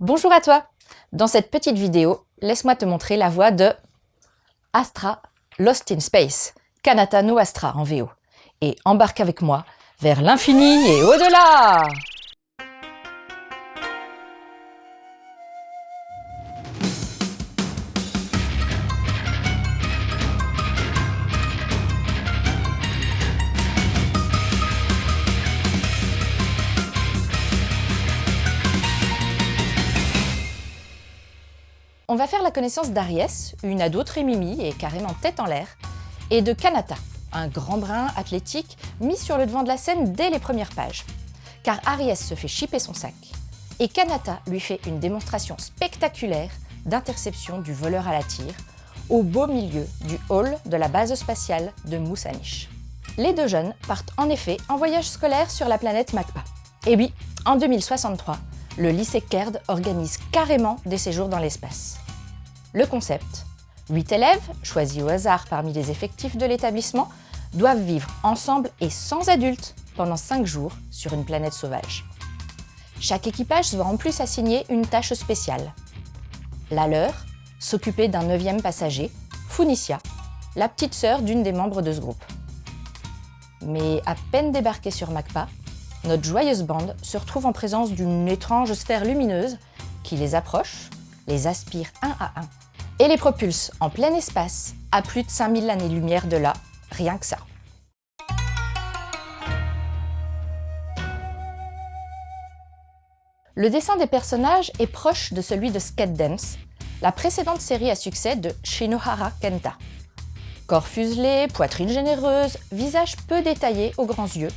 Bonjour à toi! Dans cette petite vidéo, laisse-moi te montrer la voix de Astra Lost in Space, Kanata no Astra en VO. Et embarque avec moi vers l'infini et au-delà! On va faire la connaissance d'Aries, une ado très mimi et carrément tête en l'air, et de Kanata, un grand brun athlétique mis sur le devant de la scène dès les premières pages. Car Aries se fait chipper son sac, et Kanata lui fait une démonstration spectaculaire d'interception du voleur à la tire, au beau milieu du hall de la base spatiale de Musanish. Les deux jeunes partent en effet en voyage scolaire sur la planète Magpa. Et oui, en 2063, le lycée Kerd organise carrément des séjours dans l'espace. Le concept : 8 élèves, choisis au hasard parmi les effectifs de l'établissement, doivent vivre ensemble et sans adultes pendant 5 jours sur une planète sauvage. Chaque équipage se voit en plus assigner une tâche spéciale. La leur, s'occuper d'un 9e passager, Funicia, la petite sœur d'une des membres de ce groupe. Mais à peine débarqués sur Magpa, notre joyeuse bande se retrouve en présence d'une étrange sphère lumineuse qui les approche, les aspire un à un et les propulse en plein espace à plus de 5000 années-lumière de là, rien que ça. Le dessin des personnages est proche de celui de Skate Dance, la précédente série à succès de Shinohara Kenta. Corps fuselé, poitrine généreuse, visage peu détaillé aux grands yeux,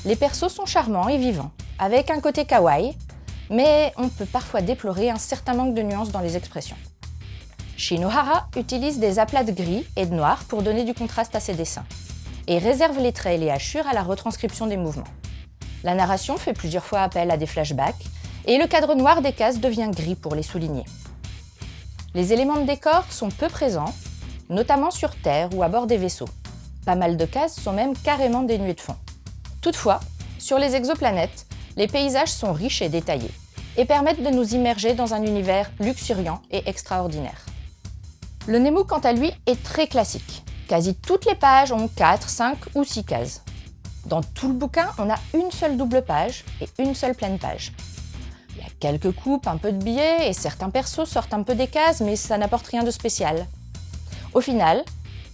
les persos sont charmants et vivants, avec un côté kawaii, mais on peut parfois déplorer un certain manque de nuances dans les expressions. Shinohara utilise des aplats de gris et de noir pour donner du contraste à ses dessins, et réserve les traits et les hachures à la retranscription des mouvements. La narration fait plusieurs fois appel à des flashbacks, et le cadre noir des cases devient gris pour les souligner. Les éléments de décor sont peu présents, notamment sur Terre ou à bord des vaisseaux. Pas mal de cases sont même carrément dénuées de fond. Toutefois, sur les exoplanètes, les paysages sont riches et détaillés et permettent de nous immerger dans un univers luxuriant et extraordinaire. Le Nemu, quant à lui, est très classique. Quasi toutes les pages ont 4, 5 ou 6 cases. Dans tout le bouquin, on a une seule double page et une seule pleine page. Il y a quelques coupes, un peu de biais et certains persos sortent un peu des cases, mais ça n'apporte rien de spécial. Au final,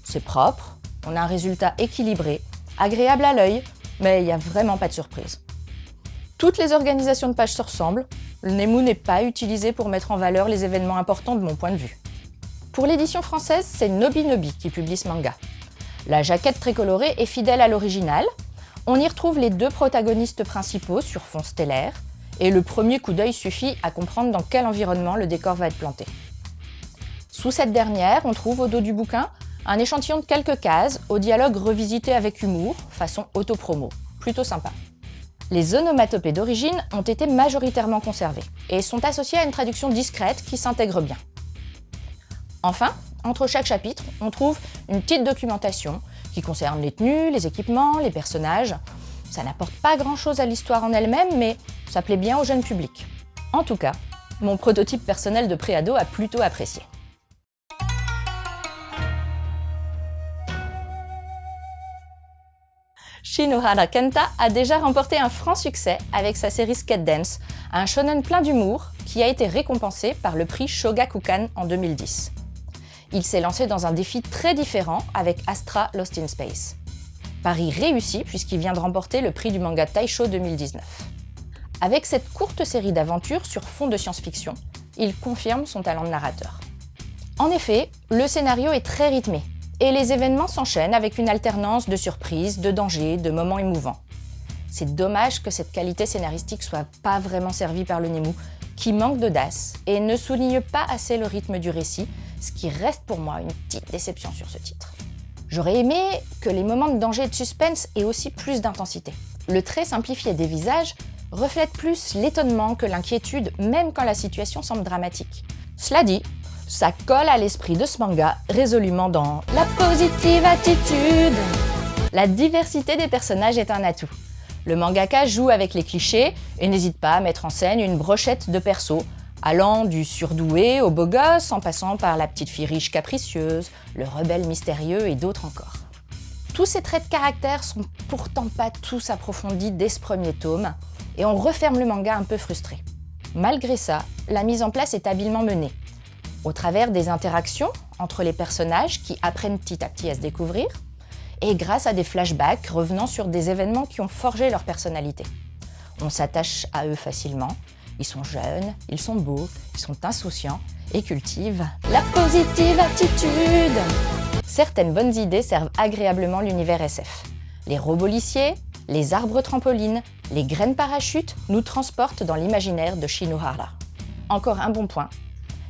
c'est propre, on a un résultat équilibré, agréable à l'œil, mais il n'y a vraiment pas de surprise. Toutes les organisations de pages se ressemblent, le Nemu n'est pas utilisé pour mettre en valeur les événements importants de mon point de vue. Pour l'édition française, c'est Nobinobi qui publie ce manga. La jaquette très colorée est fidèle à l'original, on y retrouve les deux protagonistes principaux sur fond stellaire, et le premier coup d'œil suffit à comprendre dans quel environnement le décor va être planté. Sous cette dernière, on trouve au dos du bouquin un échantillon de quelques cases, au dialogue revisité avec humour, façon autopromo. Plutôt sympa. Les onomatopées d'origine ont été majoritairement conservées et sont associées à une traduction discrète qui s'intègre bien. Enfin, entre chaque chapitre, on trouve une petite documentation qui concerne les tenues, les équipements, les personnages. Ça n'apporte pas grand-chose à l'histoire en elle-même, mais ça plaît bien au jeune public. En tout cas, mon prototype personnel de préado a plutôt apprécié. Shinohara Kenta a déjà remporté un franc succès avec sa série Skate Dance, un shonen plein d'humour qui a été récompensé par le prix Shogakukan en 2010. Il s'est lancé dans un défi très différent avec Astra Lost in Space. Pari réussi puisqu'il vient de remporter le prix du manga Taisho 2019. Avec cette courte série d'aventures sur fond de science-fiction, il confirme son talent de narrateur. En effet, le scénario est très rythmé, et les événements s'enchaînent avec une alternance de surprises, de dangers, de moments émouvants. C'est dommage que cette qualité scénaristique soit pas vraiment servie par le Nemu, qui manque d'audace et ne souligne pas assez le rythme du récit, ce qui reste pour moi une petite déception sur ce titre. J'aurais aimé que les moments de danger et de suspense aient aussi plus d'intensité. Le trait simplifié des visages reflète plus l'étonnement que l'inquiétude, même quand la situation semble dramatique. Cela dit, ça colle à l'esprit de ce manga, résolument dans la positive attitude. La diversité des personnages est un atout. Le mangaka joue avec les clichés et n'hésite pas à mettre en scène une brochette de persos, allant du surdoué au beau gosse, en passant par la petite fille riche capricieuse, le rebelle mystérieux et d'autres encore. Tous ces traits de caractère sont pourtant pas tous approfondis dès ce premier tome, et on referme le manga un peu frustré. Malgré ça, la mise en place est habilement menée, au travers des interactions entre les personnages qui apprennent petit à petit à se découvrir, et grâce à des flashbacks revenant sur des événements qui ont forgé leur personnalité. On s'attache à eux facilement, ils sont jeunes, ils sont beaux, ils sont insouciants et cultivent la positive attitude. Certaines bonnes idées servent agréablement l'univers SF. Les robots lissiers, les arbres trampolines, les graines parachutes nous transportent dans l'imaginaire de Shinohara. Encore un bon point,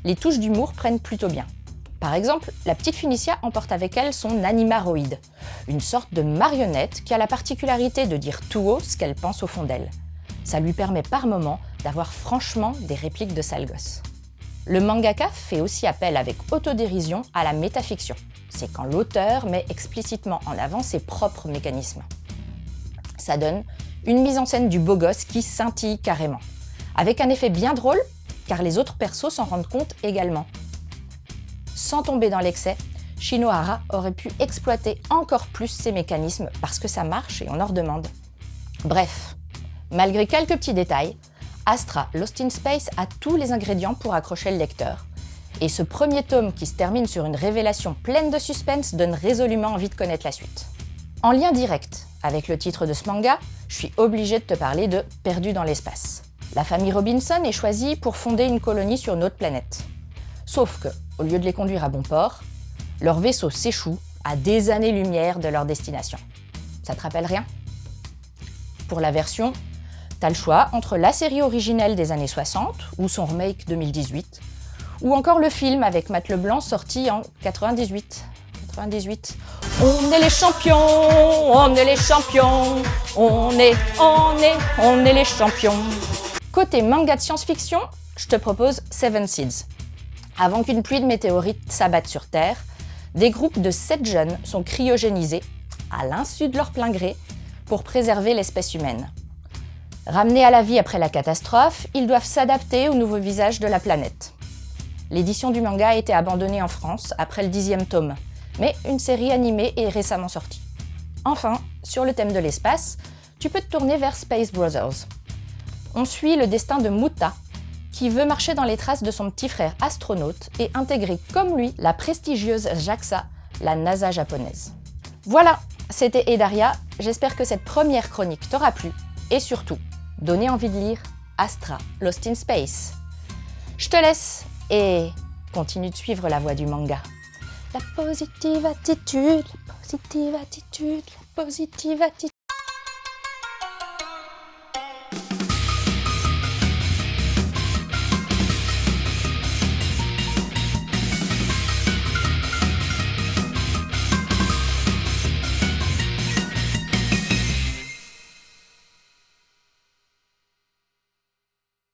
les touches d'humour prennent plutôt bien. Par exemple, la petite Phoenicia emporte avec elle son animaroïde, une sorte de marionnette qui a la particularité de dire tout haut ce qu'elle pense au fond d'elle. Ça lui permet par moments d'avoir franchement des répliques de sale gosse. Le mangaka fait aussi appel avec autodérision à la métafiction. C'est quand l'auteur met explicitement en avant ses propres mécanismes. Ça donne une mise en scène du beau gosse qui scintille carrément, avec un effet bien drôle, car les autres persos s'en rendent compte également. Sans tomber dans l'excès, Shinohara aurait pu exploiter encore plus ces mécanismes parce que ça marche et on en redemande. Bref, malgré quelques petits détails, Astra Lost in Space a tous les ingrédients pour accrocher le lecteur. Et ce premier tome qui se termine sur une révélation pleine de suspense donne résolument envie de connaître la suite. En lien direct avec le titre de ce manga, je suis obligée de te parler de Perdu dans l'espace. La famille Robinson est choisie pour fonder une colonie sur une autre planète. Sauf que, au lieu de les conduire à bon port, leur vaisseau s'échoue à des années-lumière de leur destination. Ça te rappelle rien? Pour la version, t'as le choix entre la série originelle des années 60 ou son remake 2018, ou encore le film avec Matt Leblanc sorti en 98. On est les champions, on est les champions, on est les champions. Côté manga de science-fiction, je te propose Seven Seeds. Avant qu'une pluie de météorites s'abatte sur Terre, des groupes de 7 jeunes sont cryogénisés, à l'insu de leur plein gré, pour préserver l'espèce humaine. Ramenés à la vie après la catastrophe, ils doivent s'adapter au nouveau visage de la planète. L'édition du manga a été abandonnée en France après le 10e tome, mais une série animée est récemment sortie. Enfin, sur le thème de l'espace, tu peux te tourner vers Space Brothers. On suit le destin de Muta, qui veut marcher dans les traces de son petit frère astronaute et intégrer comme lui la prestigieuse JAXA, la NASA japonaise. Voilà, c'était Edaria, j'espère que cette première chronique t'aura plu et surtout donné envie de lire Astra Lost in Space. Je te laisse et continue de suivre la voie du manga. La positive attitude, la positive attitude, la positive attitude.